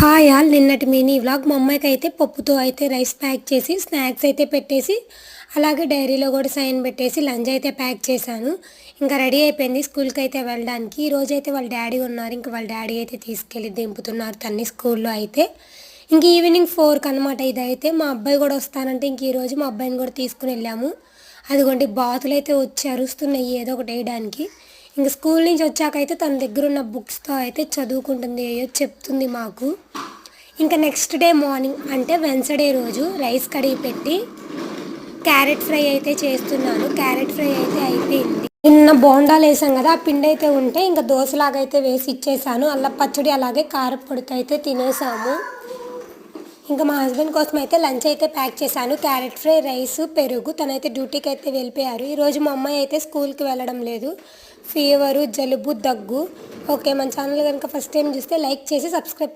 Hi all నిన్నటి mini vlog మా అమ్మాయికి అయితే పప్పుతో అయితే రైస్ ప్యాక్ చేసి స్నాక్స్ అయితే పెట్టేసి అలాగే డైరీలో కూడా సైన్ పెట్టేసి లంచ్ అయితే ప్యాక్ చేశాను. ఇంకా రెడీ అయిపోయింది స్కూల్కి అయితే వెళ్ళడానికి. ఈరోజు అయితే వాళ్ళ డాడీ ఉన్నారు, ఇంకా వాళ్ళ డాడీ అయితే తీసుకెళ్ళి దింపుతున్నారు తన్ని స్కూల్లో అయితే. ఇంక ఈవినింగ్ 4కి అనమాట ఇదైతే. మా అబ్బాయి కూడా వస్తానంటే ఇంక ఈరోజు మా అబ్బాయిని కూడా తీసుకుని వెళ్ళాము. అదిగోండి బాతులు అయితే వచ్చి అరుస్తున్నాయి ఏదో ఒకటి వేయడానికి. ఇంక స్కూల్ నుంచి వచ్చాకైతే తన దగ్గర ఉన్న బుక్స్తో అయితే చదువుకుంటుంది, ఏయో చెప్తుంది మాకు. ఇంకా నెక్స్ట్ డే మార్నింగ్ అంటే వెన్స్డే రోజు రైస్ కడిగి పెట్టి క్యారెట్ ఫ్రై అయితే చేస్తున్నాను. క్యారెట్ ఫ్రై అయితే అయిపోయింది. నిన్న బోండాలు వేసాం కదా, ఆ పిండి అయితే ఉంటే ఇంకా దోశలాగా అయితే వేసి ఇచ్చేసాను. అల్లం పచ్చడి అలాగే కారపొడితో అయితే తినేసాము. ఇంకా మా హస్బెండ్ కోసం అయితే లంచ్ అయితే ప్యాక్ చేశాను. క్యారెట్ ఫ్రై, రైస్, పెరుగు. తనైతే డ్యూటీకి అయితే వెళ్ళిపోయారు. ఈరోజు మా అమ్మాయి అయితే స్కూల్కి వెళ్ళడం లేదు. ఫీవరు, జలుబు, దగ్గు. ఓకే, మన ఛానల్ కనుక ఫస్ట్ టైం చూస్తే లైక్ చేసి సబ్స్క్రైబ్